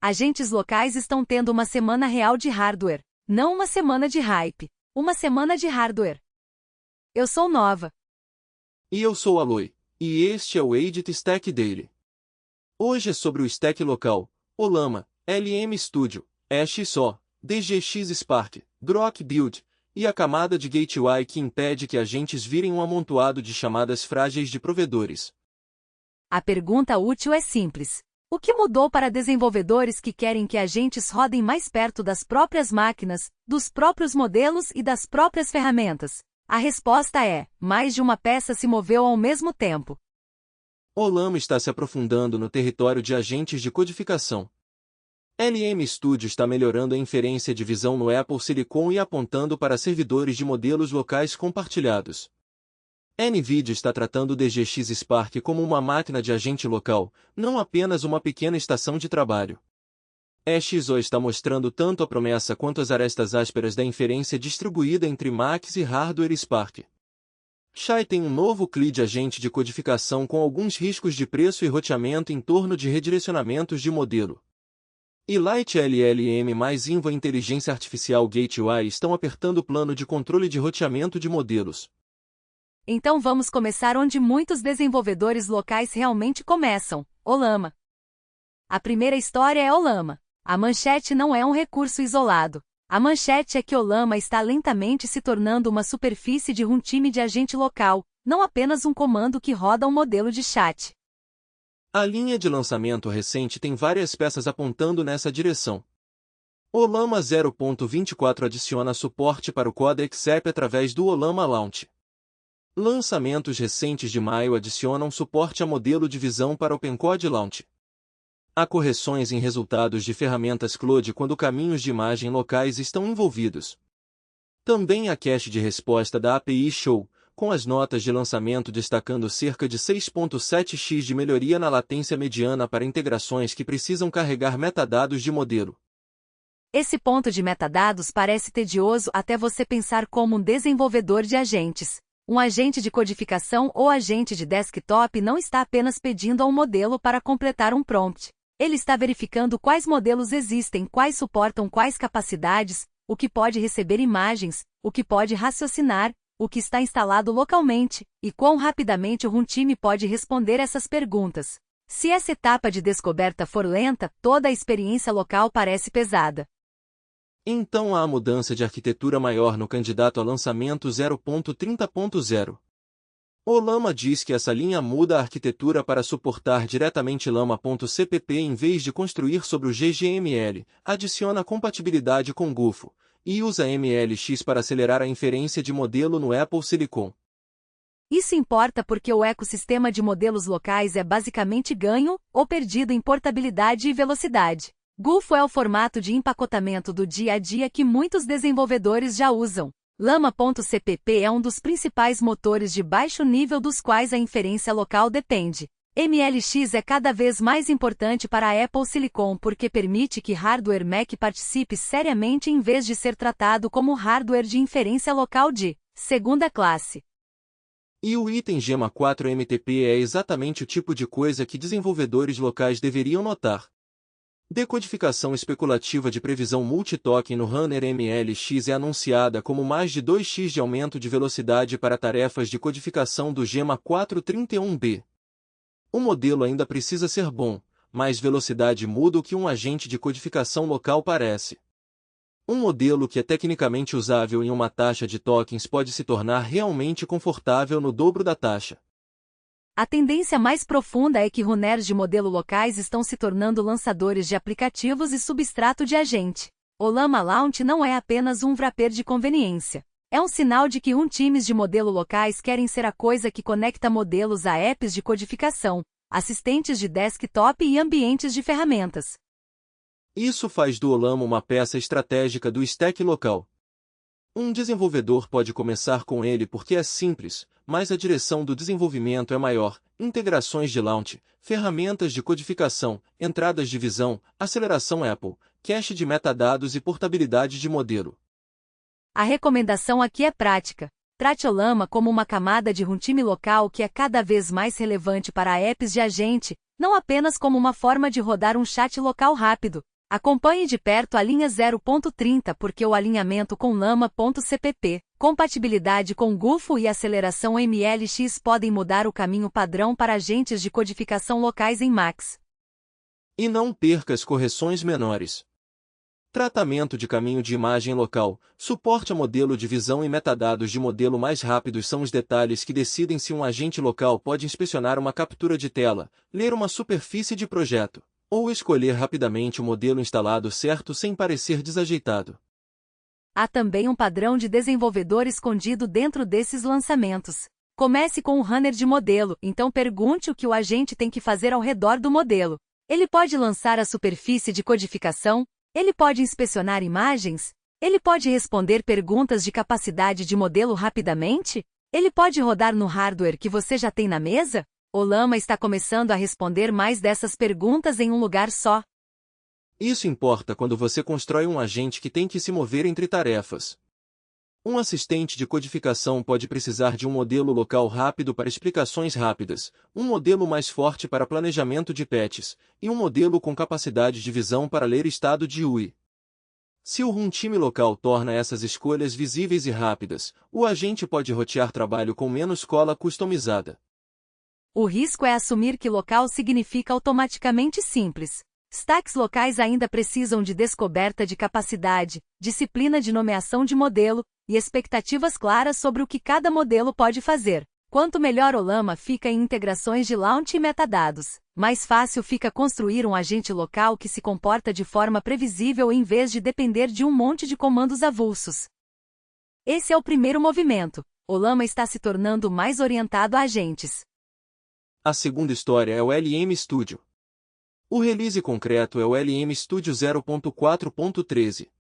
Agentes locais estão tendo uma semana real de hardware, não uma semana de hype. Uma semana de hardware. Eu sou Nova. E eu sou Aloy, e este é o Edit Stack Daily. Hoje é sobre o stack local, Ollama, LM Studio, ESXi, DGX Spark, Grok Build, e a camada de gateway que impede que agentes virem um amontoado de chamadas frágeis de provedores. A pergunta útil é simples. O que mudou para desenvolvedores que querem que agentes rodem mais perto das próprias máquinas, dos próprios modelos e das próprias ferramentas? A resposta é: mais de uma peça se moveu ao mesmo tempo. Ollama está se aprofundando no território de agentes de codificação. LM Studio está melhorando a inferência de visão no Apple Silicon e apontando para servidores de modelos locais compartilhados. NVIDIA está tratando o DGX Spark como uma máquina de agente local, não apenas uma pequena estação de trabalho. ESXi está mostrando tanto a promessa quanto as arestas ásperas da inferência distribuída entre Macs e hardware Spark. Chai tem um novo CLI de agente de codificação com alguns riscos de preço e roteamento em torno de redirecionamentos de modelo. E Light LLM mais Inva Inteligência Artificial Gateway estão apertando o plano de controle de roteamento de modelos. Então vamos começar onde muitos desenvolvedores locais realmente começam: Ollama. A primeira história é Ollama. A manchete não é um recurso isolado. A manchete é que Ollama está lentamente se tornando uma superfície de runtime de agente local, não apenas um comando que roda um modelo de chat. A linha de lançamento recente tem várias peças apontando nessa direção. Ollama 0.24 adiciona suporte para o codec CEP através do Ollama Launch. Lançamentos recentes de maio adicionam suporte a modelo de visão para OpenCode Launch. Há correções em resultados de ferramentas Claude quando caminhos de imagem locais estão envolvidos. Também há cache de resposta da API Show, com as notas de lançamento destacando cerca de 6.7x de melhoria na latência mediana para integrações que precisam carregar metadados de modelo. Esse ponto de metadados parece tedioso até você pensar como um desenvolvedor de agentes. Um agente de codificação ou agente de desktop não está apenas pedindo a um modelo para completar um prompt. Ele está verificando quais modelos existem, quais suportam quais capacidades, o que pode receber imagens, o que pode raciocinar, o que está instalado localmente, e quão rapidamente o runtime pode responder essas perguntas. Se essa etapa de descoberta for lenta, toda a experiência local parece pesada. Então há a mudança de arquitetura maior no candidato a lançamento 0.30.0. Ollama diz que essa linha muda a arquitetura para suportar diretamente Llama.cpp em vez de construir sobre o GGML, adiciona compatibilidade com Gufo, e usa MLX para acelerar a inferência de modelo no Apple Silicon. Isso importa porque o ecossistema de modelos locais é basicamente ganho ou perdido em portabilidade e velocidade. Gufo é o formato de empacotamento do dia a dia que muitos desenvolvedores já usam. Llama.cpp é um dos principais motores de baixo nível dos quais a inferência local depende. MLX é cada vez mais importante para a Apple Silicon porque permite que hardware Mac participe seriamente em vez de ser tratado como hardware de inferência local de segunda classe. E o item Gemma 4 MTP é exatamente o tipo de coisa que desenvolvedores locais deveriam notar. Decodificação especulativa de previsão multitoken no Runner MLX é anunciada como mais de 2x de aumento de velocidade para tarefas de codificação do Gemma 431B. O modelo ainda precisa ser bom, mas velocidade muda o que um agente de codificação local parece. Um modelo que é tecnicamente usável em uma taxa de tokens pode se tornar realmente confortável no dobro da taxa. A tendência mais profunda é que runners de modelo locais estão se tornando lançadores de aplicativos e substrato de agente. Ollama Launch não é apenas um wrapper de conveniência. É um sinal de que times de modelo locais querem ser a coisa que conecta modelos a apps de codificação, assistentes de desktop e ambientes de ferramentas. Isso faz do Ollama uma peça estratégica do stack local. Um desenvolvedor pode começar com ele porque é simples, mas a direção do desenvolvimento é maior, integrações de launch, ferramentas de codificação, entradas de visão, aceleração Apple, cache de metadados e portabilidade de modelo. A recomendação aqui é prática. Trate Ollama como uma camada de runtime local que é cada vez mais relevante para apps de agente, não apenas como uma forma de rodar um chat local rápido. Acompanhe de perto a linha 0.30 porque o alinhamento com Llama.cpp, compatibilidade com Gufo e aceleração MLX podem mudar o caminho padrão para agentes de codificação locais em Max. E não perca as correções menores. Tratamento de caminho de imagem local, suporte a modelo de visão e metadados de modelo mais rápidos são os detalhes que decidem se um agente local pode inspecionar uma captura de tela, ler uma superfície de projeto, ou escolher rapidamente o modelo instalado certo sem parecer desajeitado. Há também um padrão de desenvolvedor escondido dentro desses lançamentos. Comece com um runner de modelo, então pergunte o que o agente tem que fazer ao redor do modelo. Ele pode lançar a superfície de codificação? Ele pode inspecionar imagens? Ele pode responder perguntas de capacidade de modelo rapidamente? Ele pode rodar no hardware que você já tem na mesa? O Llama está começando a responder mais dessas perguntas em um lugar só. Isso importa quando você constrói um agente que tem que se mover entre tarefas. Um assistente de codificação pode precisar de um modelo local rápido para explicações rápidas, um modelo mais forte para planejamento de patches, e um modelo com capacidade de visão para ler estado de UI. Se o runtime local torna essas escolhas visíveis e rápidas, o agente pode rotear trabalho com menos cola customizada. O risco é assumir que local significa automaticamente simples. Stacks locais ainda precisam de descoberta de capacidade, disciplina de nomeação de modelo, e expectativas claras sobre o que cada modelo pode fazer. Quanto melhor o Llama fica em integrações de launch e metadados, mais fácil fica construir um agente local que se comporta de forma previsível em vez de depender de um monte de comandos avulsos. Esse é o primeiro movimento. O Llama está se tornando mais orientado a agentes. A segunda história é o LM Studio. O release concreto é o LM Studio 0.4.13.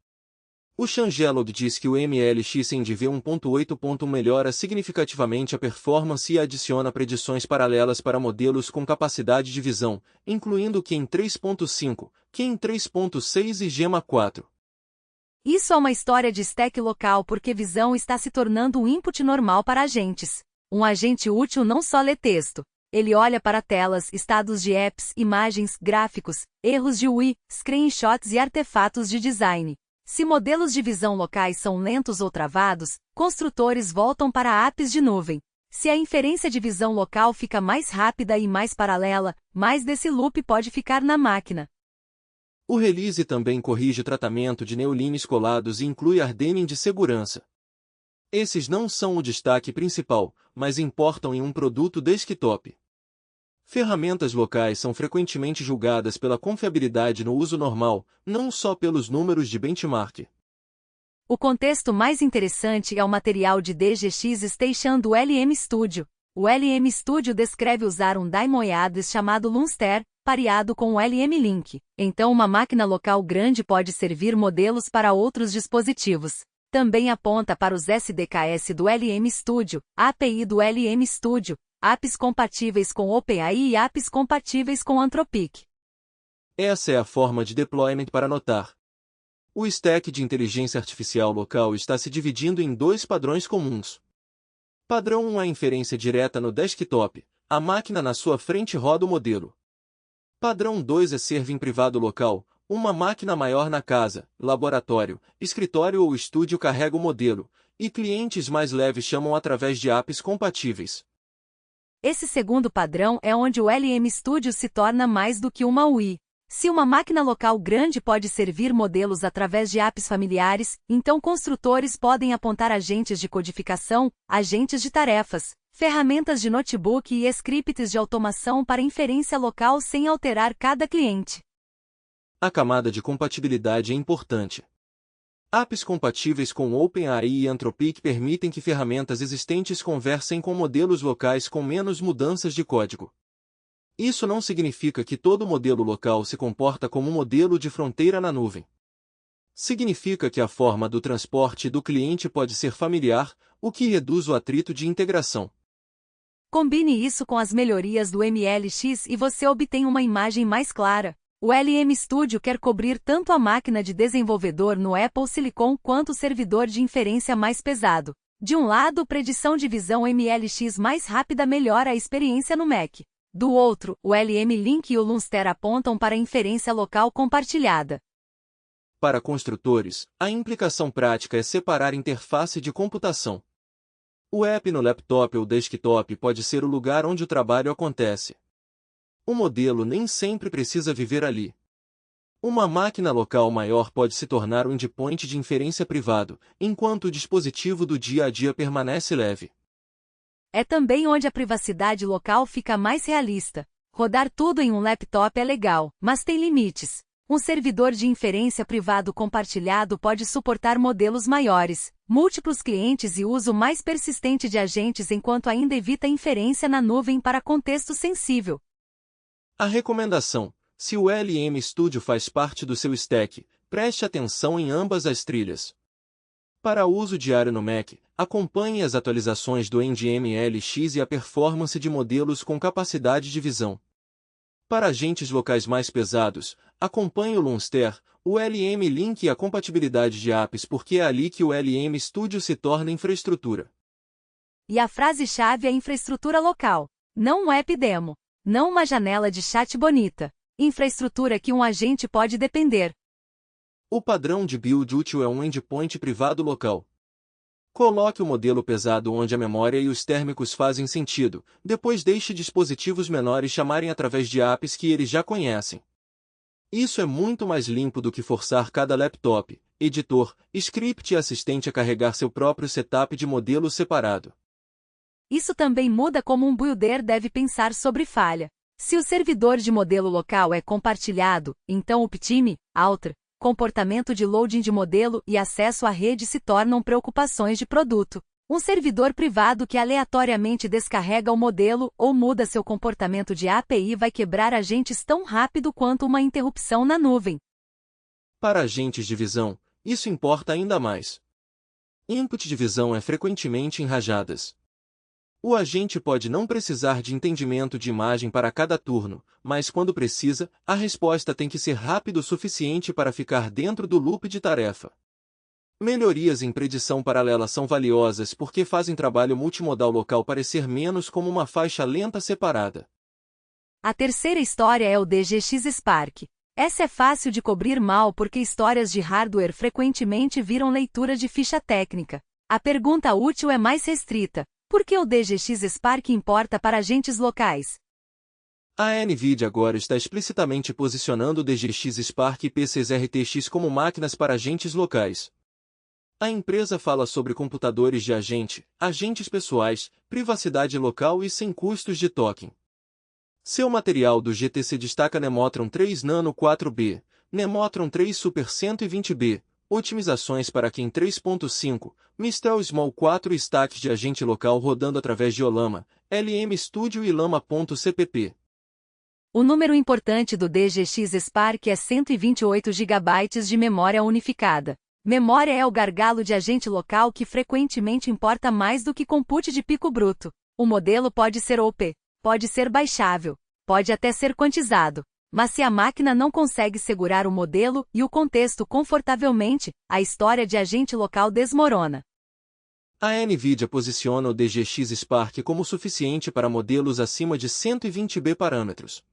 O Changelog diz que o MLX NDV 1.8 melhora significativamente a performance e adiciona predições paralelas para modelos com capacidade de visão, incluindo QIEM 3.5, QIEM 3.6 e Gemma 4. Isso é uma história de stack local porque visão está se tornando um input normal para agentes. Um agente útil não só lê texto. Ele olha para telas, estados de apps, imagens, gráficos, erros de UI, screenshots e artefatos de design. Se modelos de visão locais são lentos ou travados, construtores voltam para apps de nuvem. Se a inferência de visão local fica mais rápida e mais paralela, mais desse loop pode ficar na máquina. O release também corrige o tratamento de neolines colados e inclui hardening de segurança. Esses não são o destaque principal, mas importam em um produto desktop. Ferramentas locais são frequentemente julgadas pela confiabilidade no uso normal, não só pelos números de benchmark. O contexto mais interessante é o material de DGX Station do LM Studio. O LM Studio descreve usar um daemon address chamado Lunster, pareado com o LM Link. Então uma máquina local grande pode servir modelos para outros dispositivos. Também aponta para os SDKs do LM Studio, API do LM Studio, apps compatíveis com OpenAI e apps compatíveis com Anthropic. Essa é a forma de deployment para notar. O stack de inteligência artificial local está se dividindo em dois padrões comuns. Padrão 1 é a inferência direta no desktop, a máquina na sua frente roda o modelo. Padrão 2 é serving privado local, uma máquina maior na casa, laboratório, escritório ou estúdio carrega o modelo, e clientes mais leves chamam através de apps compatíveis. Esse segundo padrão é onde o LM Studio se torna mais do que uma UI. Se uma máquina local grande pode servir modelos através de apps familiares, então construtores podem apontar agentes de codificação, agentes de tarefas, ferramentas de notebook e scripts de automação para inferência local sem alterar cada cliente. A camada de compatibilidade é importante. Apps compatíveis com OpenAI e Anthropic permitem que ferramentas existentes conversem com modelos locais com menos mudanças de código. Isso não significa que todo modelo local se comporta como um modelo de fronteira na nuvem. Significa que a forma do transporte do cliente pode ser familiar, o que reduz o atrito de integração. Combine isso com as melhorias do MLX e você obtém uma imagem mais clara. O LM Studio quer cobrir tanto a máquina de desenvolvedor no Apple Silicon quanto o servidor de inferência mais pesado. De um lado, predição de visão MLX mais rápida melhora a experiência no Mac. Do outro, o LM-Link e o Lunster apontam para a inferência local compartilhada. Para construtores, a implicação prática é separar interface de computação. O app no laptop ou desktop pode ser o lugar onde o trabalho acontece. O modelo nem sempre precisa viver ali. Uma máquina local maior pode se tornar um endpoint de inferência privado, enquanto o dispositivo do dia a dia permanece leve. É também onde a privacidade local fica mais realista. Rodar tudo em um laptop é legal, mas tem limites. Um servidor de inferência privado compartilhado pode suportar modelos maiores, múltiplos clientes e uso mais persistente de agentes enquanto ainda evita inferência na nuvem para contexto sensível. A recomendação: se o LM Studio faz parte do seu stack, preste atenção em ambas as trilhas. Para uso diário no Mac, acompanhe as atualizações do NVMe-LX e a performance de modelos com capacidade de visão. Para agentes locais mais pesados, acompanhe o Lunster, o LM-Link e a compatibilidade de apps porque é ali que o LM Studio se torna infraestrutura. E a frase-chave é infraestrutura local, não um app demo, não uma janela de chat bonita. Infraestrutura que um agente pode depender. O padrão de build útil é um endpoint privado local. Coloque o modelo pesado onde a memória e os térmicos fazem sentido, depois deixe dispositivos menores chamarem através de apps que eles já conhecem. Isso é muito mais limpo do que forçar cada laptop, editor, script e assistente a carregar seu próprio setup de modelo separado. Isso também muda como um builder deve pensar sobre falha. Se o servidor de modelo local é compartilhado, então o uptime, alter, comportamento de loading de modelo e acesso à rede se tornam preocupações de produto. Um servidor privado que aleatoriamente descarrega o modelo ou muda seu comportamento de API vai quebrar agentes tão rápido quanto uma interrupção na nuvem. Para agentes de visão, isso importa ainda mais. Input de visão é frequentemente em rajadas. O agente pode não precisar de entendimento de imagem para cada turno, mas quando precisa, a resposta tem que ser rápida o suficiente para ficar dentro do loop de tarefa. Melhorias em predição paralela são valiosas porque fazem trabalho multimodal local parecer menos como uma faixa lenta separada. A terceira história é o DGX Spark. Essa é fácil de cobrir mal porque histórias de hardware frequentemente viram leitura de ficha técnica. A pergunta útil é mais restrita. Por que o DGX Spark importa para agentes locais? A NVIDIA agora está explicitamente posicionando o DGX Spark e PCs RTX como máquinas para agentes locais. A empresa fala sobre computadores de agente, agentes pessoais, privacidade local e sem custos de token. Seu material do GTC destaca Nemotron 3 Nano 4B, Nemotron 3 Super 120B, otimizações para Ken 3.5, Mistral Small 4 stacks de agente local rodando através de Olama, LM Studio e Lama.cpp. O número importante do DGX Spark é 128 GB de memória unificada. Memória é o gargalo de agente local que frequentemente importa mais do que compute de pico bruto. O modelo pode ser OP, pode ser baixável, pode até ser quantizado. Mas se a máquina não consegue segurar o modelo e o contexto confortavelmente, a história de agente local desmorona. A NVIDIA posiciona o DGX Spark como suficiente para modelos acima de 120B parâmetros.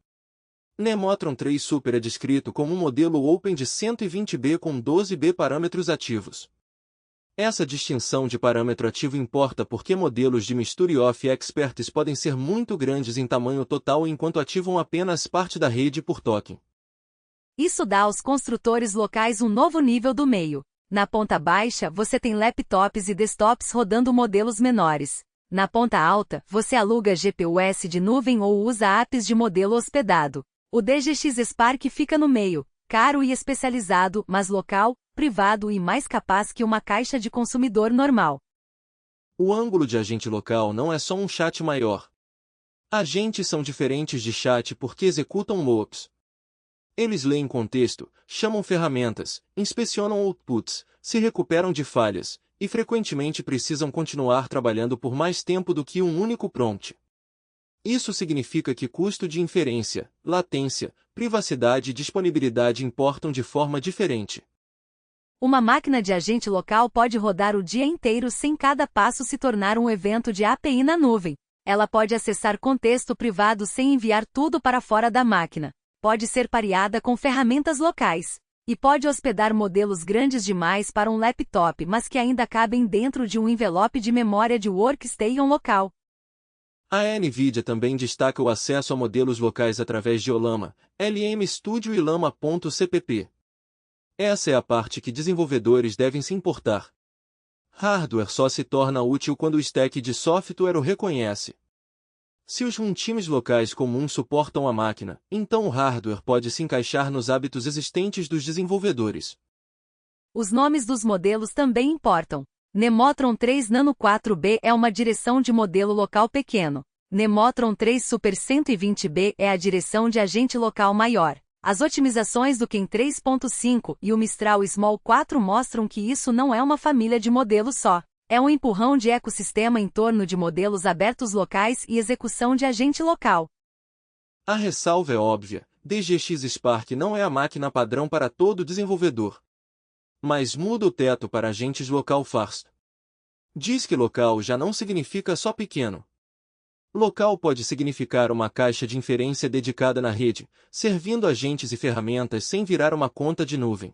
Nemotron 3 Super é descrito como um modelo Open de 120B com 12B parâmetros ativos. Essa distinção de parâmetro ativo importa porque modelos de Mystery of Experts podem ser muito grandes em tamanho total enquanto ativam apenas parte da rede por token. Isso dá aos construtores locais um novo nível do meio. Na ponta baixa, você tem laptops e desktops rodando modelos menores. Na ponta alta, você aluga GPUs de nuvem ou usa apps de modelo hospedado. O DGX Spark fica no meio, caro e especializado, mas local, privado e mais capaz que uma caixa de consumidor normal. O ângulo de agente local não é só um chat maior. Agentes são diferentes de chat porque executam loops. Eles leem contexto, chamam ferramentas, inspecionam outputs, se recuperam de falhas, e frequentemente precisam continuar trabalhando por mais tempo do que um único prompt. Isso significa que custo de inferência, latência, privacidade e disponibilidade importam de forma diferente. Uma máquina de agente local pode rodar o dia inteiro sem cada passo se tornar um evento de API na nuvem. Ela pode acessar contexto privado sem enviar tudo para fora da máquina. Pode ser pareada com ferramentas locais. E pode hospedar modelos grandes demais para um laptop, mas que ainda cabem dentro de um envelope de memória de workstation local. A NVIDIA também destaca o acesso a modelos locais através de Ollama, LM Studio e Llama.cpp. Essa é a parte que desenvolvedores devem se importar. Hardware só se torna útil quando o stack de software o reconhece. Se os runtimes locais comuns suportam a máquina, então o hardware pode se encaixar nos hábitos existentes dos desenvolvedores. Os nomes dos modelos também importam. Nemotron 3 Nano 4B é uma direção de modelo local pequeno. Nemotron 3 Super 120B é a direção de agente local maior. As otimizações do Ken 3.5 e o Mistral Small 4 mostram que isso não é uma família de modelos só. É um empurrão de ecossistema em torno de modelos abertos locais e execução de agente local. A ressalva é óbvia: DGX Spark não é a máquina padrão para todo desenvolvedor. Mas muda o teto para agentes local fast. Diz que local já não significa só pequeno. Local pode significar uma caixa de inferência dedicada na rede, servindo agentes e ferramentas sem virar uma conta de nuvem.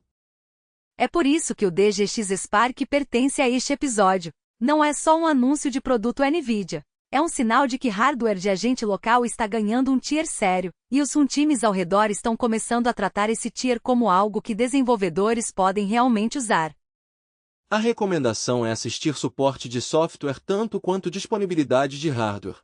É por isso que o DGX Spark pertence a este episódio. Não é só um anúncio de produto NVIDIA. É um sinal de que hardware de agente local está ganhando um tier sério, e os runtimes ao redor estão começando a tratar esse tier como algo que desenvolvedores podem realmente usar. A recomendação é assistir suporte de software tanto quanto disponibilidade de hardware.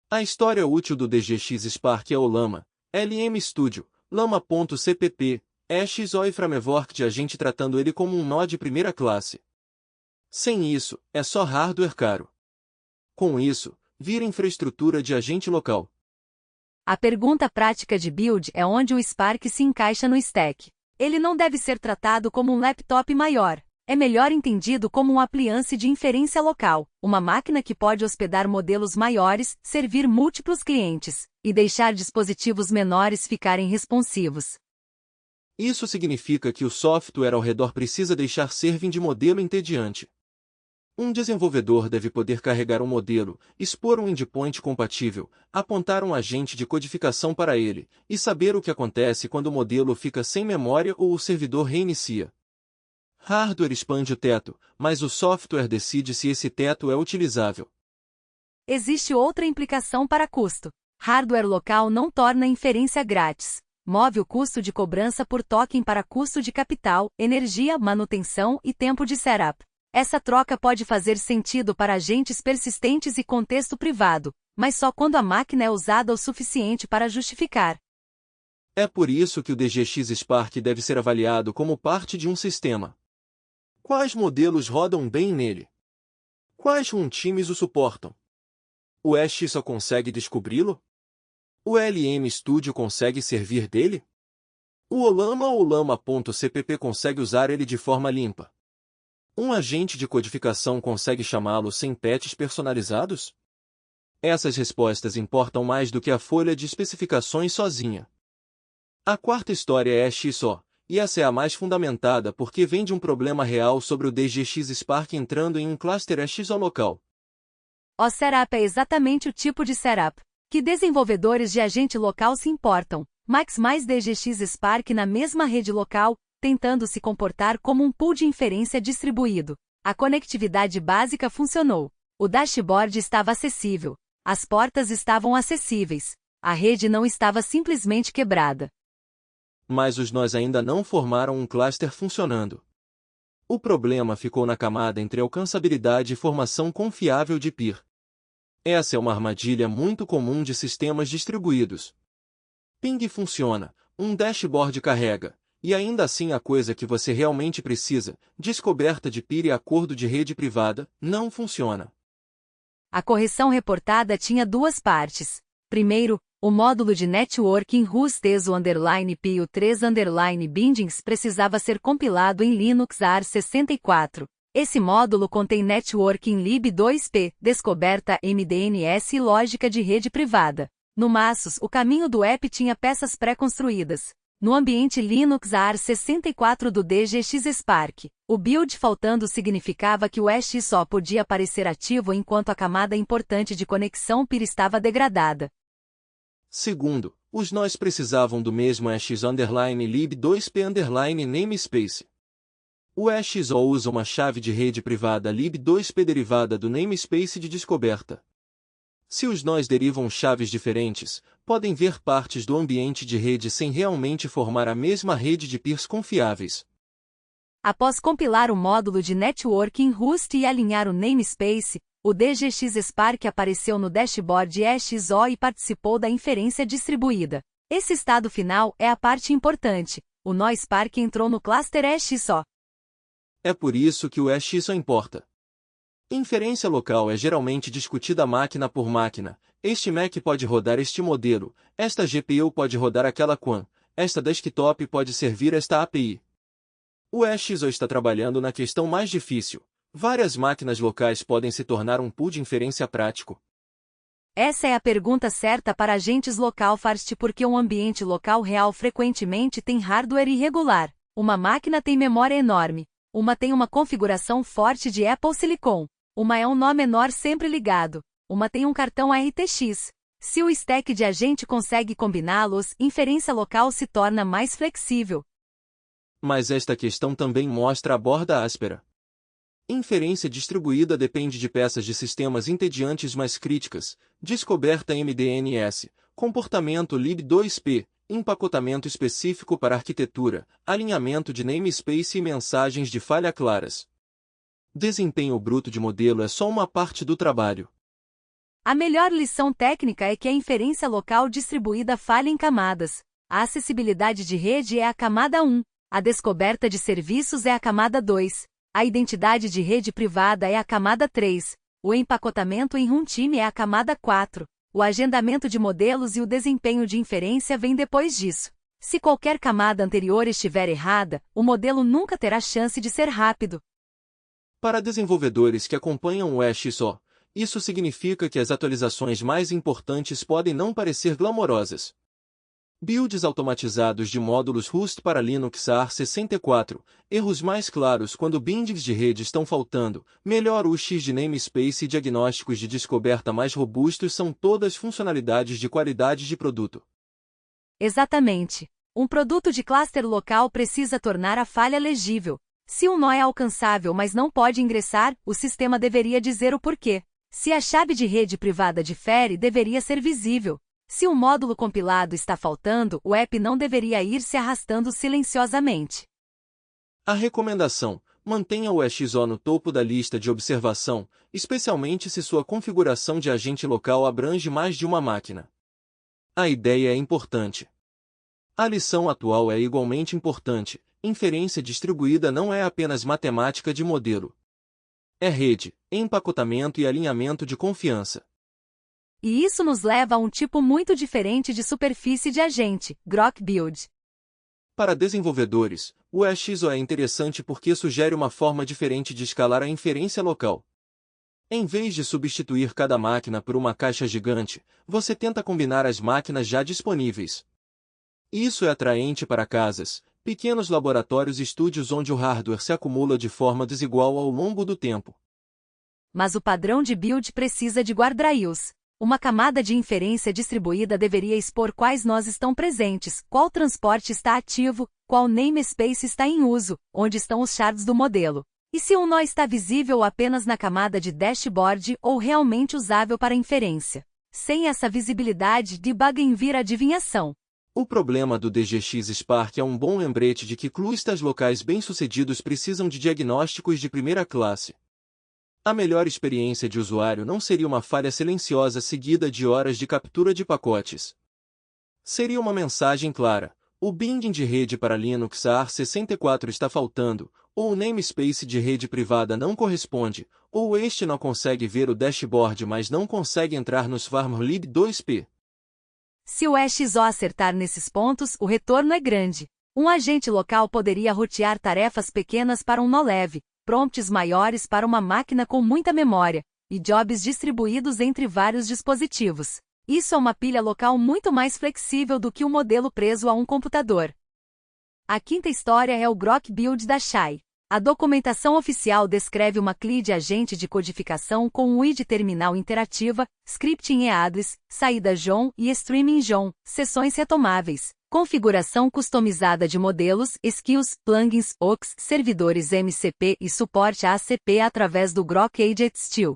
A história útil do DGX Spark é o Llama, LM Studio, Llama.cpp, XO e Framework de agente tratando ele como um nó de primeira classe. Sem isso, é só hardware caro. Com isso, vira infraestrutura de agente local. A pergunta prática de build é onde o Spark se encaixa no stack. Ele não deve ser tratado como um laptop maior. É melhor entendido como um appliance de inferência local, uma máquina que pode hospedar modelos maiores, servir múltiplos clientes, e deixar dispositivos menores ficarem responsivos. Isso significa que o software ao redor precisa deixar servir de modelo entediante. Um desenvolvedor deve poder carregar um modelo, expor um endpoint compatível, apontar um agente de codificação para ele, e saber o que acontece quando o modelo fica sem memória ou o servidor reinicia. Hardware expande o teto, mas o software decide se esse teto é utilizável. Existe outra implicação para custo. Hardware local não torna a inferência grátis. Move o custo de cobrança por token para custo de capital, energia, manutenção e tempo de setup. Essa troca pode fazer sentido para agentes persistentes e contexto privado, mas só quando a máquina é usada o suficiente para justificar. É por isso que o DGX Spark deve ser avaliado como parte de um sistema. Quais modelos rodam bem nele? Quais runtimes o suportam? O Ash só consegue descobri-lo? O LM Studio consegue servir dele? O Ollama ou Llama.cpp consegue usar ele de forma limpa? Um agente de codificação consegue chamá-lo sem patches personalizados? Essas respostas importam mais do que a folha de especificações sozinha. A quarta história é XO, e essa é a mais fundamentada porque vem de um problema real sobre o DGX Spark entrando em um cluster XO local. O setup é exatamente o tipo de setup que desenvolvedores de agente local se importam. Max mais DGX Spark na mesma rede local, tentando se comportar como um pool de inferência distribuído. A conectividade básica funcionou. O dashboard estava acessível. As portas estavam acessíveis. A rede não estava simplesmente quebrada. Mas os nós ainda não formaram um cluster funcionando. O problema ficou na camada entre alcançabilidade e formação confiável de peer. Essa é uma armadilha muito comum de sistemas distribuídos. Ping funciona, um dashboard carrega, e ainda assim a coisa que você realmente precisa, descoberta de peer e acordo de rede privada, não funciona. A correção reportada tinha duas partes. Primeiro, o módulo de networking RUS-TESO_PIO3_bindings precisava ser compilado em Linux AR64. Esse módulo contém networking lib2p, descoberta MDNS e lógica de rede privada. No Massus, o caminho do app tinha peças pré-construídas. No ambiente Linux AR64 do DGX Spark, o build faltando significava que o EX só podia aparecer ativo enquanto a camada importante de conexão PIR estava degradada. Segundo, os nós precisavam do mesmo EX_lib2p_ namespace. O EXO usa uma chave de rede privada lib2p derivada do namespace de descoberta. Se os nós derivam chaves diferentes, podem ver partes do ambiente de rede sem realmente formar a mesma rede de peers confiáveis. Após compilar o módulo de networking Rust e alinhar o namespace, o DGX Spark apareceu no dashboard EXO e participou da inferência distribuída. Esse estado final é a parte importante. O nó Spark entrou no cluster EXO. É por isso que o EXO importa. Inferência local é geralmente discutida máquina por máquina. Este Mac pode rodar este modelo, esta GPU pode rodar aquela QAM, esta desktop pode servir esta API. O EXO está trabalhando na questão mais difícil. Várias máquinas locais podem se tornar um pool de inferência prático. Essa é a pergunta certa para agentes local first porque um ambiente local real frequentemente tem hardware irregular. Uma máquina tem memória enorme. Uma tem uma configuração forte de Apple Silicon. Uma é um nó menor sempre ligado. Uma tem um cartão RTX. Se o stack de agente consegue combiná-los, inferência local se torna mais flexível. Mas esta questão também mostra a borda áspera. Inferência distribuída depende de peças de sistemas entediantes mais críticas, descoberta MDNS, comportamento lib2p, empacotamento específico para arquitetura, alinhamento de namespace e mensagens de falha claras. Desempenho bruto de modelo é só uma parte do trabalho. A melhor lição técnica é que a inferência local distribuída falha em camadas. A acessibilidade de rede é a camada 1, a descoberta de serviços é a camada 2, a identidade de rede privada é a camada 3, o empacotamento em runtime é a camada 4, o agendamento de modelos e o desempenho de inferência vem depois disso. Se qualquer camada anterior estiver errada, o modelo nunca terá chance de ser rápido. Para desenvolvedores que acompanham o EXO, isso significa que as atualizações mais importantes podem não parecer glamorosas. Builds automatizados de módulos Rust para Linux AR64, erros mais claros quando bindings de rede estão faltando, melhor UX de namespace e diagnósticos de descoberta mais robustos são todas funcionalidades de qualidade de produto. Exatamente. Um produto de cluster local precisa tornar a falha legível. Se um nó é alcançável mas não pode ingressar, o sistema deveria dizer o porquê. Se a chave de rede privada difere, deveria ser visível. Se um módulo compilado está faltando, o app não deveria ir se arrastando silenciosamente. A recomendação: mantenha o EXO no topo da lista de observação, especialmente se sua configuração de agente local abrange mais de uma máquina. A ideia é importante. A lição atual é igualmente importante. Inferência distribuída não é apenas matemática de modelo. É rede, empacotamento e alinhamento de confiança. E isso nos leva a um tipo muito diferente de superfície de agente, Grok Build. Para desenvolvedores, o EXO é interessante porque sugere uma forma diferente de escalar a inferência local. Em vez de substituir cada máquina por uma caixa gigante, você tenta combinar as máquinas já disponíveis. Isso é atraente para casas, pequenos laboratórios e estúdios onde o hardware se acumula de forma desigual ao longo do tempo. Mas o padrão de build precisa de guardrails. Uma camada de inferência distribuída deveria expor quais nós estão presentes, qual transporte está ativo, qual namespace está em uso, onde estão os shards do modelo. E se um nó está visível apenas na camada de dashboard ou realmente usável para inferência. Sem essa visibilidade, debugging vira adivinhação. O problema do DGX Spark é um bom lembrete de que clusters locais bem-sucedidos precisam de diagnósticos de primeira classe. A melhor experiência de usuário não seria uma falha silenciosa seguida de horas de captura de pacotes. Seria uma mensagem clara: o binding de rede para Linux AR64 está faltando, ou o namespace de rede privada não corresponde, ou este não consegue ver o dashboard mas não consegue entrar nos farm lib2p. Se o EXO acertar nesses pontos, o retorno é grande. Um agente local poderia rotear tarefas pequenas para um nó leve, prompts maiores para uma máquina com muita memória, e jobs distribuídos entre vários dispositivos. Isso é uma pilha local muito mais flexível do que um modelo preso a um computador. A quinta história é o Grok Build da Shai. A documentação oficial descreve uma CLI de agente de codificação com UI de terminal interativa, scripting e address, saída JON e streaming JON, sessões retomáveis, configuração customizada de modelos, skills, plugins, hooks, servidores MCP e suporte ACP através do Grok Agent Steel.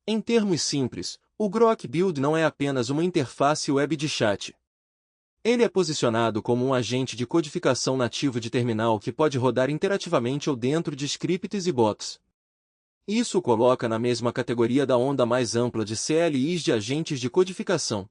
Em termos simples, o Grok Build não é apenas uma interface web de chat. Ele é posicionado como um agente de codificação nativo de terminal que pode rodar interativamente ou dentro de scripts e bots. Isso o coloca na mesma categoria da onda mais ampla de CLIs de agentes de codificação.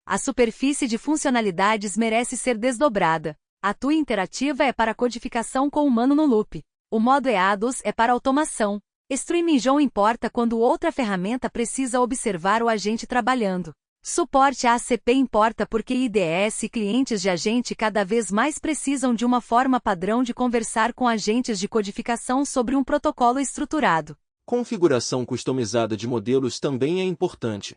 A superfície de funcionalidades merece ser desdobrada. A TUI interativa é para codificação com humano no loop. O modo EADOS é para automação. Streaming JON importa quando outra ferramenta precisa observar o agente trabalhando. Suporte ACP importa porque IDS e clientes de agente cada vez mais precisam de uma forma padrão de conversar com agentes de codificação sobre um protocolo estruturado. Configuração customizada de modelos também é importante.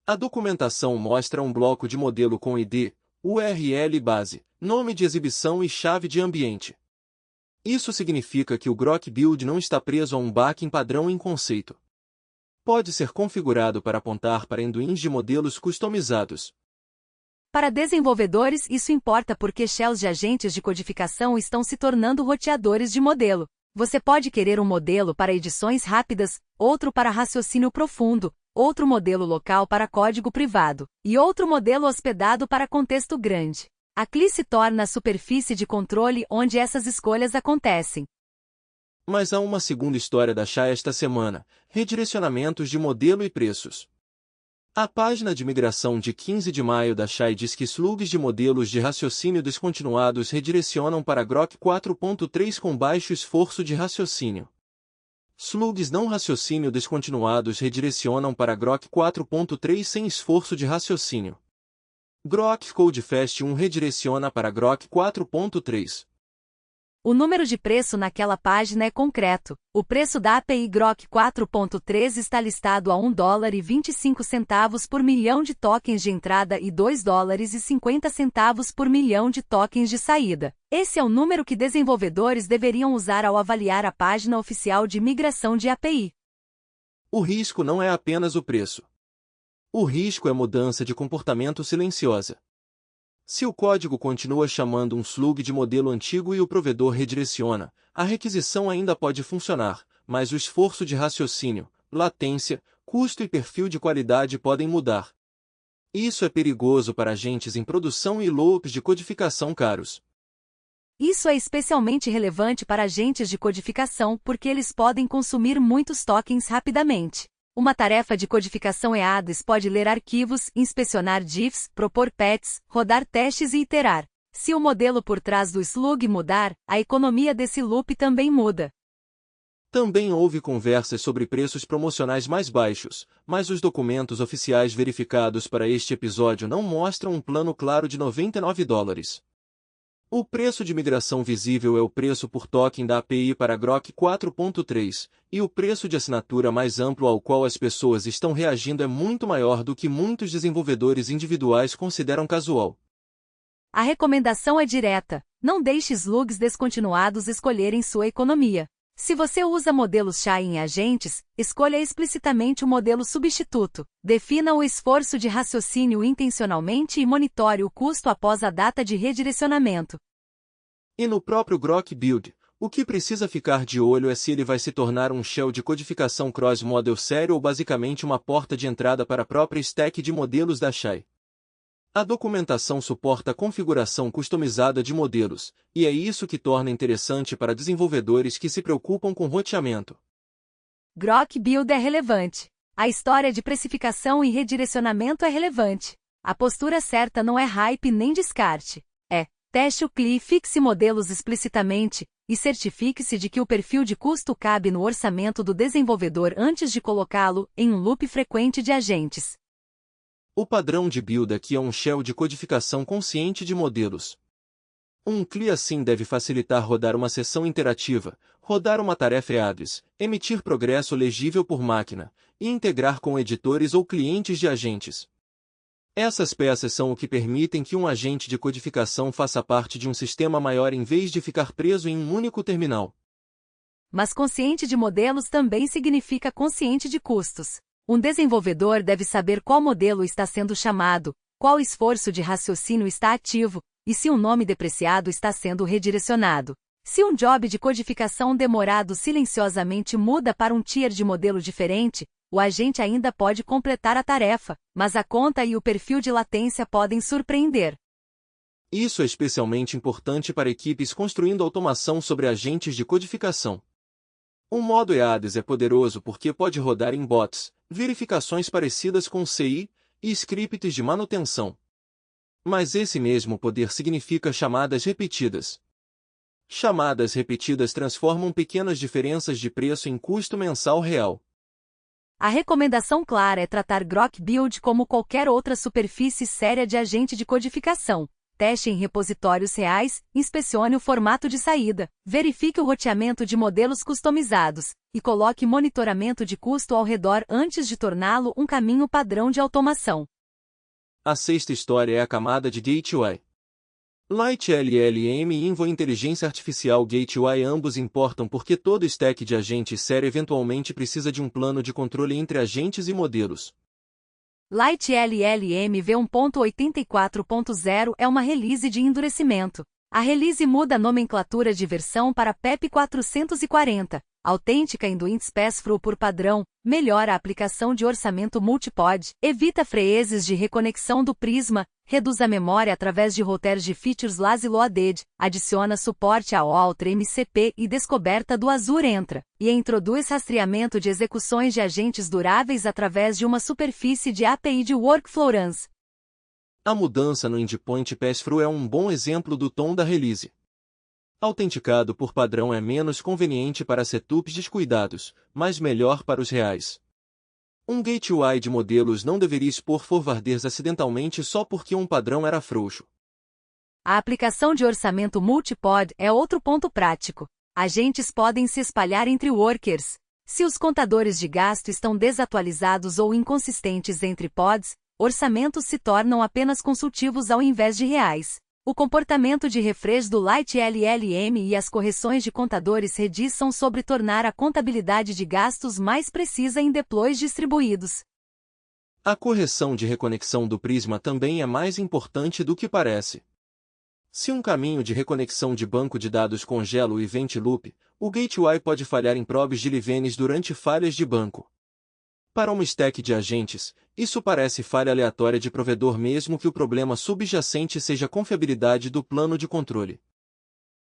A documentação mostra um bloco de modelo com ID, URL base, nome de exibição e chave de ambiente. Isso significa que o Grok Build não está preso a um backing padrão em conceito. Pode ser configurado para apontar para endpoints de modelos customizados. Para desenvolvedores, isso importa porque shells de agentes de codificação estão se tornando roteadores de modelo. Você pode querer um modelo para edições rápidas, outro para raciocínio profundo, outro modelo local para código privado, e outro modelo hospedado para contexto grande. A CLI se torna a superfície de controle onde essas escolhas acontecem. Mas há uma segunda história da Shai esta semana: redirecionamentos de modelo e preços. A página de migração de 15 de maio da Shai diz que slugs de modelos de raciocínio descontinuados redirecionam para Grok 4.3 com baixo esforço de raciocínio. Slugs não raciocínio descontinuados redirecionam para Grok 4.3 sem esforço de raciocínio. Grok CodeFast 1 redireciona para Grok 4.3. O número de preço naquela página é concreto. O preço da API Grok 4.3 está listado a $1,25 por milhão de tokens de entrada e $2,50 por milhão de tokens de saída. Esse é o número que desenvolvedores deveriam usar ao avaliar a página oficial de migração de API. O risco não é apenas o preço. O risco é mudança de comportamento silenciosa. Se o código continua chamando um slug de modelo antigo e o provedor redireciona, a requisição ainda pode funcionar, mas o esforço de raciocínio, latência, custo e perfil de qualidade podem mudar. Isso é perigoso para agentes em produção e loops de codificação caros. Isso é especialmente relevante para agentes de codificação porque eles podem consumir muitos tokens rapidamente. Uma tarefa de codificação EADS pode ler arquivos, inspecionar diffs, propor patches, rodar testes e iterar. Se o modelo por trás do slug mudar, a economia desse loop também muda. Também houve conversas sobre preços promocionais mais baixos, mas os documentos oficiais verificados para este episódio não mostram um plano claro de $99. O preço de migração visível é o preço por token da API para Grok 4.3, e o preço de assinatura mais amplo ao qual as pessoas estão reagindo é muito maior do que muitos desenvolvedores individuais consideram casual. A recomendação é direta: não deixe slugs descontinuados escolherem sua economia. Se você usa modelos Shai em agentes, escolha explicitamente o modelo substituto. Defina o esforço de raciocínio intencionalmente e monitore o custo após a data de redirecionamento. E no próprio Grok Build, o que precisa ficar de olho é se ele vai se tornar um shell de codificação cross-model sério ou basicamente uma porta de entrada para a própria stack de modelos da Shai. A documentação suporta a configuração customizada de modelos, e é isso que torna interessante para desenvolvedores que se preocupam com roteamento. Grok Build é relevante. A história de precificação e redirecionamento é relevante. A postura certa não é hype nem descarte. É, teste o CLI, fixe modelos explicitamente, e certifique-se de que o perfil de custo cabe no orçamento do desenvolvedor antes de colocá-lo em um loop frequente de agentes. O padrão de build aqui é um shell de codificação consciente de modelos. Um CLI assim deve facilitar rodar uma sessão interativa, rodar uma tarefa EADS, emitir progresso legível por máquina, e integrar com editores ou clientes de agentes. Essas peças são o que permitem que um agente de codificação faça parte de um sistema maior em vez de ficar preso em um único terminal. Mas consciente de modelos também significa consciente de custos. Um desenvolvedor deve saber qual modelo está sendo chamado, qual esforço de raciocínio está ativo, e se um nome depreciado está sendo redirecionado. Se um job de codificação demorado silenciosamente muda para um tier de modelo diferente, o agente ainda pode completar a tarefa, mas a conta e o perfil de latência podem surpreender. Isso é especialmente importante para equipes construindo automação sobre agentes de codificação. O modo EADS é poderoso porque pode rodar em bots, verificações parecidas com CI e scripts de manutenção. Mas esse mesmo poder significa chamadas repetidas. Chamadas repetidas transformam pequenas diferenças de preço em custo mensal real. A recomendação clara é tratar Grok Build como qualquer outra superfície séria de agente de codificação. Teste em repositórios reais, inspecione o formato de saída, verifique o roteamento de modelos customizados, e coloque monitoramento de custo ao redor antes de torná-lo um caminho padrão de automação. A sexta história é a camada de Gateway. Light LLM e Invo Inteligência Artificial Gateway ambos importam porque todo stack de agente sério eventualmente precisa de um plano de controle entre agentes e modelos. Light LLM v1.84.0 é uma release de endurecimento. A release muda a nomenclatura de versão para PEP 440, autêntica Induint Passthrough por padrão, melhora a aplicação de orçamento multipod, evita freezes de reconexão do Prisma, reduz a memória através de routers de features lazy loaded, adiciona suporte ao Ultra MCP e descoberta do Azure Entra, e introduz rastreamento de execuções de agentes duráveis através de uma superfície de API de Workflow Runs. A mudança no Endpoint Passthrough é um bom exemplo do tom da release. Autenticado por padrão é menos conveniente para setups descuidados, mas melhor para os reais. Um gateway de modelos não deveria expor forwarders acidentalmente só porque um padrão era frouxo. A aplicação de orçamento multipod é outro ponto prático. Agentes podem se espalhar entre workers. Se os contadores de gasto estão desatualizados ou inconsistentes entre pods, orçamentos se tornam apenas consultivos ao invés de reais. O comportamento de refresh do Light LLM e as correções de contadores redis são sobre tornar a contabilidade de gastos mais precisa em deploys distribuídos. A correção de reconexão do Prisma também é mais importante do que parece. Se um caminho de reconexão de banco de dados congela o event loop, o gateway pode falhar em probes de livenes durante falhas de banco. Para uma stack de agentes, isso parece falha aleatória de provedor mesmo que o problema subjacente seja a confiabilidade do plano de controle.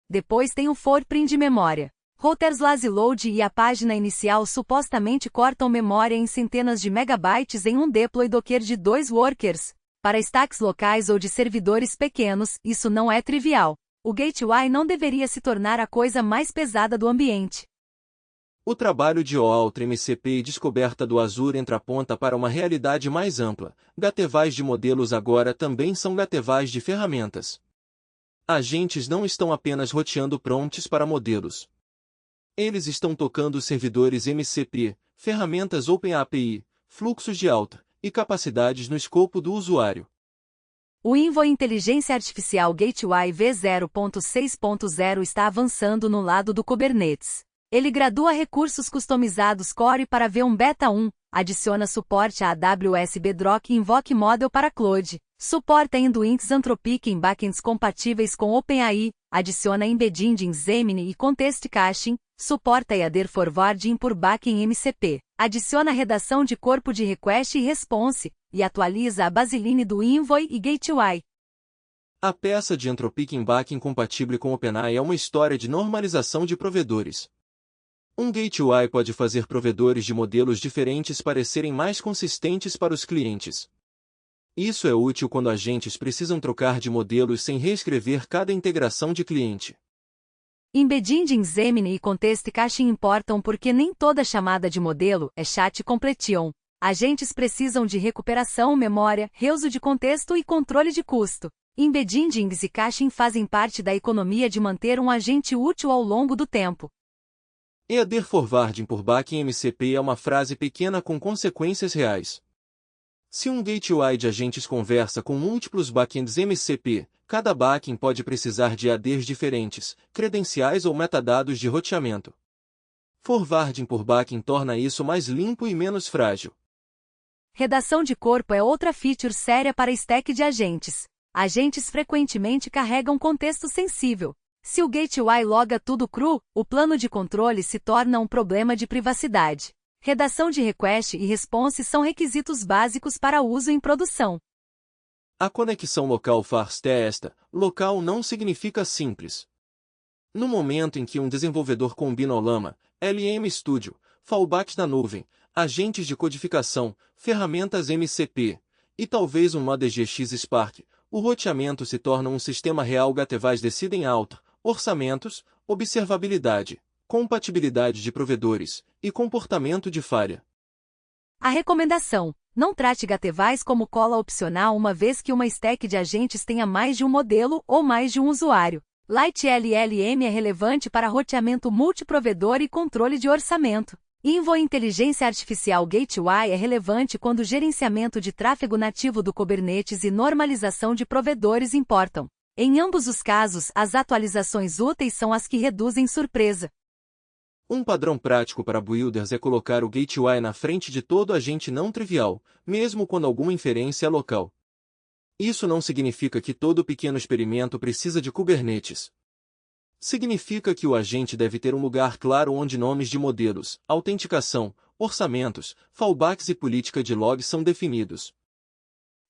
Depois tem o footprint de memória. Routers lazy load e a página inicial supostamente cortam memória em centenas de megabytes em um deploy Docker de 2 workers. Para stacks locais ou de servidores pequenos, isso não é trivial. O gateway não deveria se tornar a coisa mais pesada do ambiente. O trabalho de Ultra MCP e descoberta do Azure Entra aponta para uma realidade mais ampla. Gateways de modelos agora também são gateways de ferramentas. Agentes não estão apenas roteando prompts para modelos. Eles estão tocando servidores MCP, ferramentas OpenAPI, fluxos de alta e capacidades no escopo do usuário. O Invo Inteligência Artificial Gateway v0.6.0 está avançando no lado do Kubernetes. Ele gradua recursos customizados Core para V1 Beta 1, adiciona suporte a AWS Bedrock e Invoke Model para Cloud, suporta Induints Anthropic em backends compatíveis com OpenAI, adiciona embedding em Gemini e Contest Caching, suporta EADR Forwarding por back em MCP, adiciona redação de corpo de request e response, e atualiza a baseline do Envoy e Gateway. A peça de Anthropic em backend compatível com OpenAI é uma história de normalização de provedores. Um gateway pode fazer provedores de modelos diferentes parecerem mais consistentes para os clientes. Isso é útil quando agentes precisam trocar de modelos sem reescrever cada integração de cliente. Embedding em Gemini e Contest Caching importam porque nem toda chamada de modelo é chat completion. Agentes precisam de recuperação, memória, reuso de contexto e controle de custo. Embeddings e caching fazem parte da economia de manter um agente útil ao longo do tempo. EADR Forwarding por back em MCP é uma frase pequena com consequências reais. Se um gateway de agentes conversa com múltiplos backends MCP, cada backend pode precisar de ADs diferentes, credenciais ou metadados de roteamento. Forwarding por backend torna isso mais limpo e menos frágil. Redação de corpo é outra feature séria para stack de agentes. Agentes frequentemente carregam contexto sensível. Se o gateway loga tudo cru, o plano de controle se torna um problema de privacidade. Redação de request e response são requisitos básicos para uso em produção. A conexão local fast é esta. Local não significa simples. No momento em que um desenvolvedor combina Olama, LM Studio, fallbacks na nuvem, agentes de codificação, ferramentas MCP, e talvez um Node.js Spark, o roteamento se torna um sistema real. Gateways decidem alto, orçamentos, observabilidade, compatibilidade de provedores e comportamento de falha. A recomendação: não trate gateways como cola opcional uma vez que uma stack de agentes tenha mais de um modelo ou mais de um usuário. Lite LLM é relevante para roteamento multiprovedor e controle de orçamento. Invo Inteligência Artificial Gateway é relevante quando o gerenciamento de tráfego nativo do Kubernetes e normalização de provedores importam. Em ambos os casos, as atualizações úteis são as que reduzem surpresa. Um padrão prático para builders é colocar o gateway na frente de todo agente não trivial, mesmo quando alguma inferência é local. Isso não significa que todo pequeno experimento precisa de Kubernetes. Significa que o agente deve ter um lugar claro onde nomes de modelos, autenticação, orçamentos, fallbacks e política de log são definidos.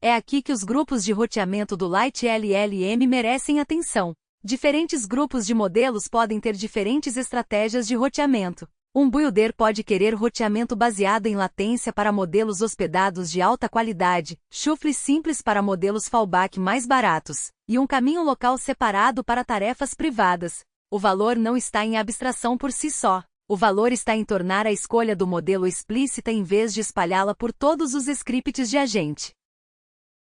É aqui que os grupos de roteamento do Lite LLM merecem atenção. Diferentes grupos de modelos podem ter diferentes estratégias de roteamento. Um builder pode querer roteamento baseado em latência para modelos hospedados de alta qualidade, shuffle simples para modelos fallback mais baratos, e um caminho local separado para tarefas privadas. O valor não está em abstração por si só. O valor está em tornar a escolha do modelo explícita em vez de espalhá-la por todos os scripts de agente.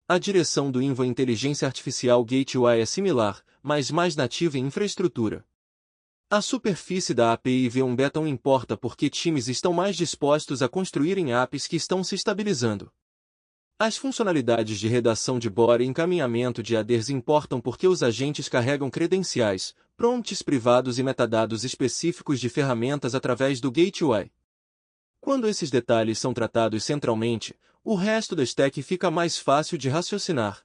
A direção do Invo Inteligência Artificial Gateway é similar, mas mais nativa em infraestrutura. A superfície da API V1 Beta importa porque times estão mais dispostos a construírem apps que estão se estabilizando. As funcionalidades de redação de body e encaminhamento de ADs importam porque os agentes carregam credenciais, prompts privados e metadados específicos de ferramentas através do gateway. Quando esses detalhes são tratados centralmente, o resto da stack fica mais fácil de raciocinar.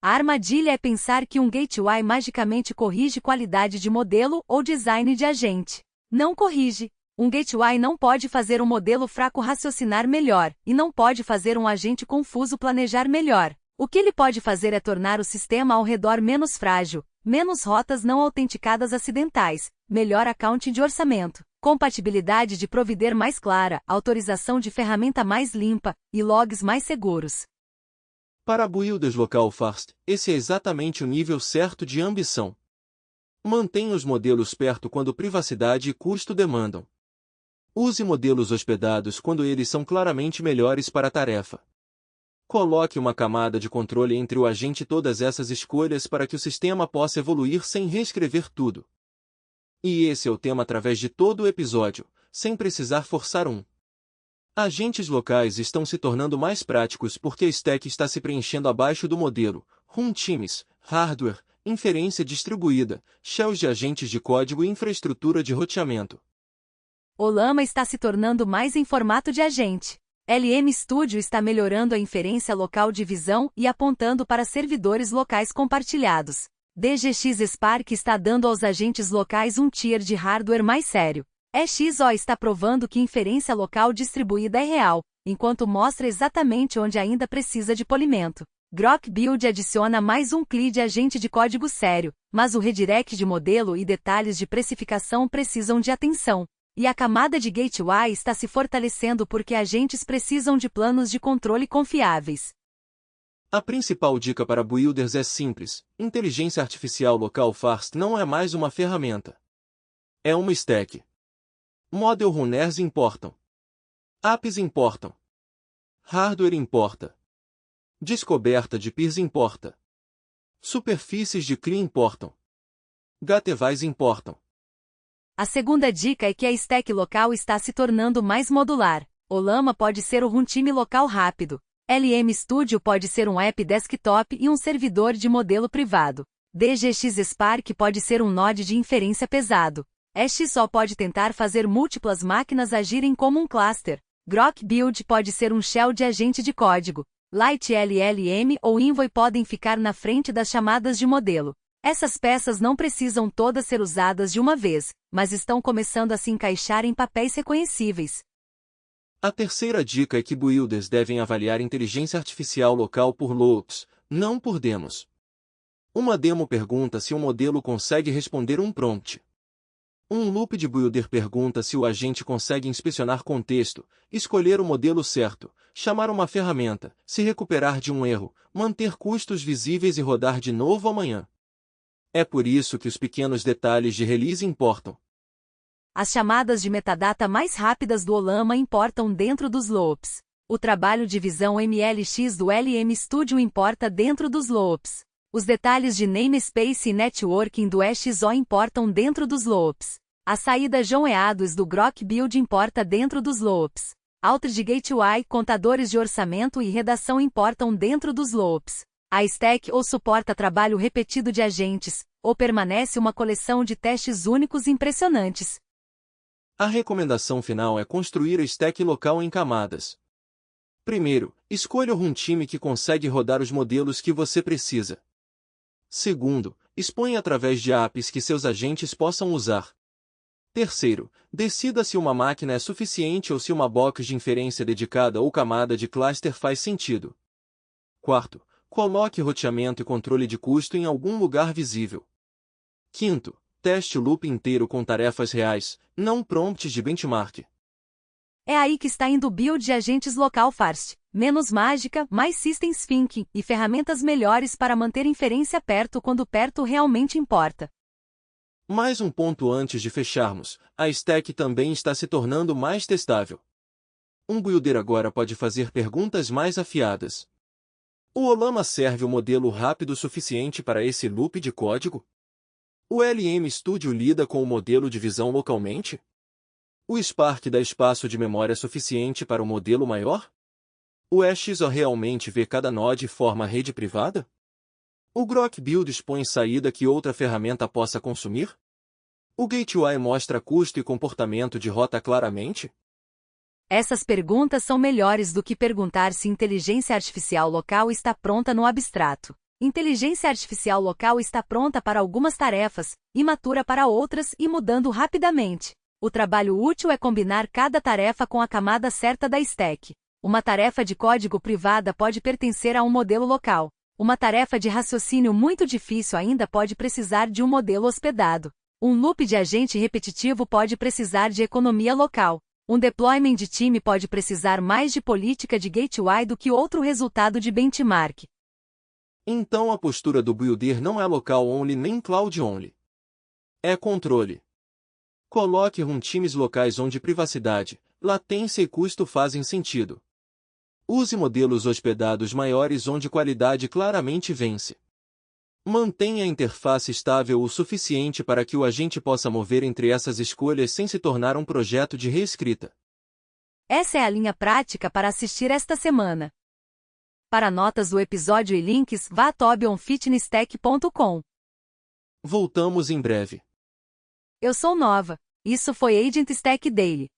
A armadilha é pensar que um gateway magicamente corrige qualidade de modelo ou design de agente. Não corrige. Um gateway não pode fazer um modelo fraco raciocinar melhor, e não pode fazer um agente confuso planejar melhor. O que ele pode fazer é tornar o sistema ao redor menos frágil, menos rotas não autenticadas acidentais, melhor accounting de orçamento, compatibilidade de provider mais clara, autorização de ferramenta mais limpa, e logs mais seguros. Para builders local fast, esse é exatamente o nível certo de ambição. Mantenha os modelos perto quando privacidade e custo demandam. Use modelos hospedados quando eles são claramente melhores para a tarefa. Coloque uma camada de controle entre o agente e todas essas escolhas para que o sistema possa evoluir sem reescrever tudo. E esse é o tema através de todo o episódio, sem precisar forçar um. Agentes locais estão se tornando mais práticos porque a stack está se preenchendo abaixo do modelo, runtimes, hardware, inferência distribuída, shells de agentes de código e infraestrutura de roteamento. Olama está se tornando mais em formato de agente. LM Studio está melhorando a inferência local de visão e apontando para servidores locais compartilhados. DGX Spark está dando aos agentes locais um tier de hardware mais sério. EXO está provando que inferência local distribuída é real, enquanto mostra exatamente onde ainda precisa de polimento. Grok Build adiciona mais um CLI de agente de código sério, mas o redirect de modelo e detalhes de precificação precisam de atenção. E a camada de gateway está se fortalecendo porque agentes precisam de planos de controle confiáveis. A principal dica para builders é simples: inteligência artificial local fast não é mais uma ferramenta. É uma stack. Model runners importam. Apps importam. Hardware importa. Descoberta de peers importa. Superfícies de CLI importam. Gateways importam. A segunda dica é que a stack local está se tornando mais modular. Olama pode ser o runtime local rápido. LM Studio pode ser um app desktop e um servidor de modelo privado. DGX Spark pode ser um node de inferência pesado. XO pode tentar fazer múltiplas máquinas agirem como um cluster. Grok Build pode ser um shell de agente de código. Light LLM ou Envoy podem ficar na frente das chamadas de modelo. Essas peças não precisam todas ser usadas de uma vez, mas estão começando a se encaixar em papéis reconhecíveis. A terceira dica é que builders devem avaliar inteligência artificial local por loops, não por demos. Uma demo pergunta se um modelo consegue responder um prompt. Um loop de builder pergunta se o agente consegue inspecionar contexto, escolher o modelo certo, chamar uma ferramenta, se recuperar de um erro, manter custos visíveis e rodar de novo amanhã. É por isso que os pequenos detalhes de release importam. As chamadas de metadata mais rápidas do Ollama importam dentro dos loops. O trabalho de visão MLX do LM Studio importa dentro dos loops. Os detalhes de namespace e networking do XO importam dentro dos loops. A saída joneados do Grok Build importa dentro dos loops. Outreach Gateway, contadores de orçamento e redação importam dentro dos loops. A stack ou suporta trabalho repetido de agentes, ou permanece uma coleção de testes únicos impressionantes. A recomendação final é construir a stack local em camadas. Primeiro, escolha um time que consegue rodar os modelos que você precisa. Segundo, exponha através de APIs que seus agentes possam usar. Terceiro, decida se uma máquina é suficiente ou se uma box de inferência dedicada ou camada de cluster faz sentido. Quarto, coloque roteamento e controle de custo em algum lugar visível. Quinto, teste o loop inteiro com tarefas reais, não prompts de benchmark. É aí que está indo o build de agentes local fast. Menos mágica, mais systems thinking e ferramentas melhores para manter inferência perto quando perto realmente importa. Mais um ponto antes de fecharmos, a stack também está se tornando mais testável. Um builder agora pode fazer perguntas mais afiadas. O Ollama serve o modelo rápido o suficiente para esse loop de código? O LM Studio lida com o modelo de visão localmente? O Spark dá espaço de memória suficiente para o modelo maior? O XO realmente vê cada node e forma rede privada? O Grok Build expõe saída que outra ferramenta possa consumir? O Gateway mostra custo e comportamento de rota claramente? Essas perguntas são melhores do que perguntar se inteligência artificial local está pronta no abstrato. Inteligência artificial local está pronta para algumas tarefas, imatura para outras e mudando rapidamente. O trabalho útil é combinar cada tarefa com a camada certa da stack. Uma tarefa de código privada pode pertencer a um modelo local. Uma tarefa de raciocínio muito difícil ainda pode precisar de um modelo hospedado. Um loop de agente repetitivo pode precisar de economia local. Um deployment de time pode precisar mais de política de gateway do que outro resultado de benchmark. Então a postura do builder não é local only nem cloud only. É controle. Coloque times locais onde privacidade, latência e custo fazem sentido. Use modelos hospedados maiores onde qualidade claramente vence. Mantenha a interface estável o suficiente para que o agente possa mover entre essas escolhas sem se tornar um projeto de reescrita. Essa é a linha prática para assistir esta semana. Para notas do episódio e links, vá a tobionfitnesstech.com. Voltamos em breve. Eu sou Nova. Isso foi Agent Stack Daily.